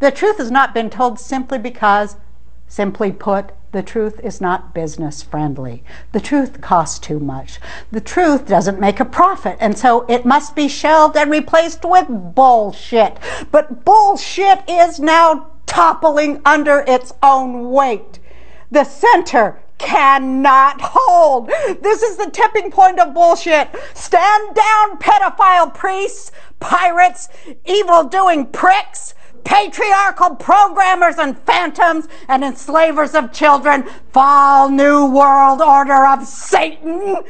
The truth has not been told simply because, simply put, the truth is not business friendly. The truth costs too much. The truth doesn't make a profit, and so it must be shelved and replaced with bullshit. But bullshit is now toppling under its own weight. The center cannot hold. This is the tipping point of bullshit. Stand down, pedophile priests, pirates, evil-doing pricks, patriarchal programmers and phantoms and enslavers of children. Fall, new world order of Satan.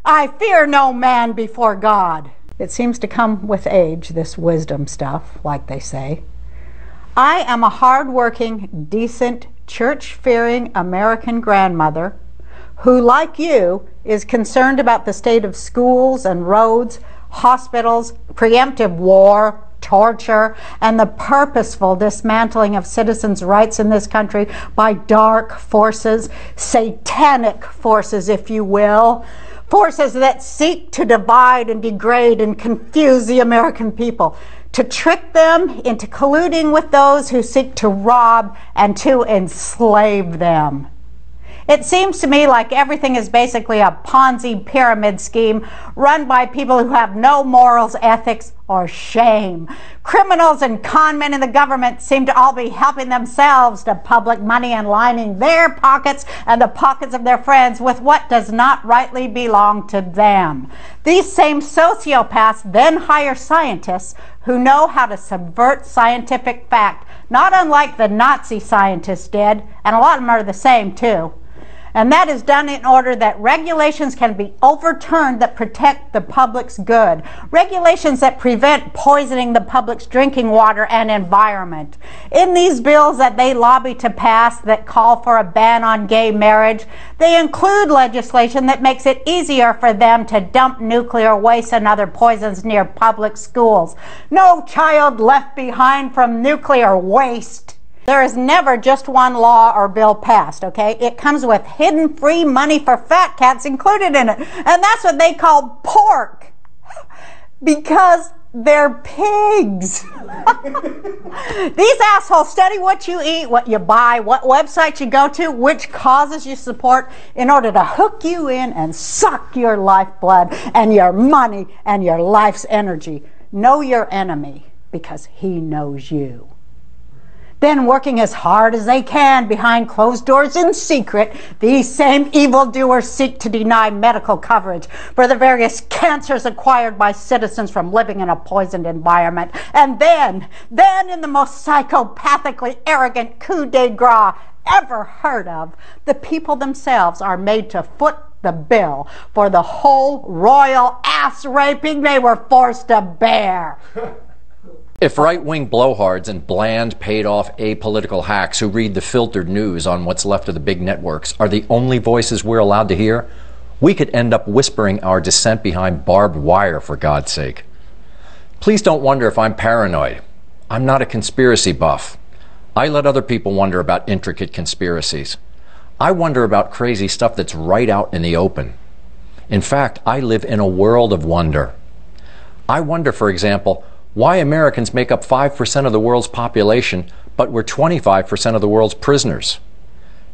I fear no man before God. It seems to come with age, this wisdom stuff, like they say. I am a hard-working, decent, church-fearing American grandmother who, like you, is concerned about the state of schools and roads, hospitals, preemptive war, torture, and the purposeful dismantling of citizens' rights in this country by dark forces, satanic forces, if you will, forces that seek to divide and degrade and confuse the American people, to trick them into colluding with those who seek to rob and to enslave them. It seems to me like everything is basically a Ponzi pyramid scheme run by people who have no morals, ethics, or shame. Criminals and con men in the government seem to all be helping themselves to public money and lining their pockets and the pockets of their friends with what does not rightly belong to them. These same sociopaths then hire scientists who know how to subvert scientific fact, not unlike the Nazi scientists did, and a lot of them are the same too. And that is done in order that regulations can be overturned that protect the public's good. Regulations that prevent poisoning the public's drinking water and environment. In these bills that they lobby to pass that call for a ban on gay marriage, they include legislation that makes it easier for them to dump nuclear waste and other poisons near public schools. No child left behind from nuclear waste. There is never just one law or bill passed, okay? It comes with hidden free money for fat cats included in it. And that's what they call pork. Because they're pigs. These assholes study what you eat, what you buy, what websites you go to, which causes you support in order to hook you in and suck your lifeblood and your money and your life's energy. Know your enemy because he knows you. Then, working as hard as they can behind closed doors in secret, these same evildoers seek to deny medical coverage for the various cancers acquired by citizens from living in a poisoned environment. And then in the most psychopathically arrogant coup de grace ever heard of, the people themselves are made to foot the bill for the whole royal ass raping they were forced to bear. If right-wing blowhards and bland, paid-off apolitical hacks who read the filtered news on what's left of the big networks are the only voices we're allowed to hear, we could end up whispering our dissent behind barbed wire, for God's sake. Please don't wonder if I'm paranoid. I'm not a conspiracy buff. I let other people wonder about intricate conspiracies. I wonder about crazy stuff that's right out in the open. In fact, I live in a world of wonder. I wonder, for example, why Americans make up 5% of the world's population, but we're 25% of the world's prisoners.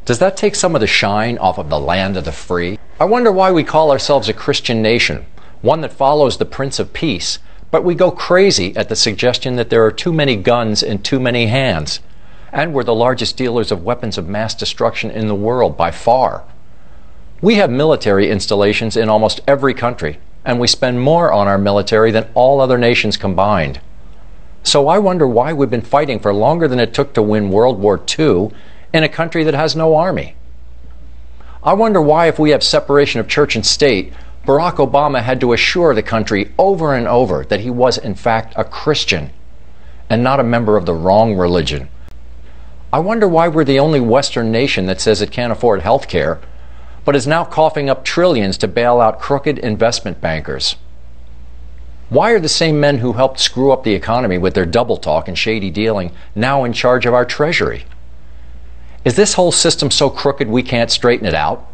Does that take some of the shine off of the land of the free? I wonder why we call ourselves a Christian nation, one that follows the Prince of Peace, but we go crazy at the suggestion that there are too many guns in too many hands, and we're the largest dealers of weapons of mass destruction in the world by far. We have military installations in almost every country, and we spend more on our military than all other nations combined. So I wonder why we've been fighting for longer than it took to win World War II in a country that has no army. I wonder why, if we have separation of church and state, Barack Obama had to assure the country over and over that he was in fact a Christian and not a member of the wrong religion. I wonder why we're the only Western nation that says it can't afford health care, but is now coughing up trillions to bail out crooked investment bankers. Why are the same men who helped screw up the economy with their double talk and shady dealing now in charge of our treasury? Is this whole system so crooked we can't straighten it out?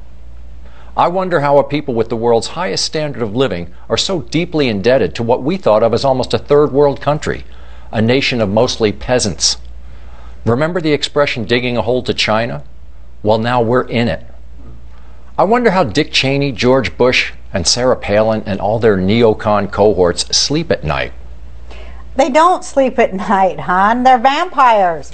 I wonder how a people with the world's highest standard of living are so deeply indebted to what we thought of as almost a third world country, a nation of mostly peasants. Remember the expression digging a hole to China? Well, now we're in it. I wonder how Dick Cheney, George Bush, and Sarah Palin and all their neocon cohorts sleep at night. They don't sleep at night, hon. They're vampires.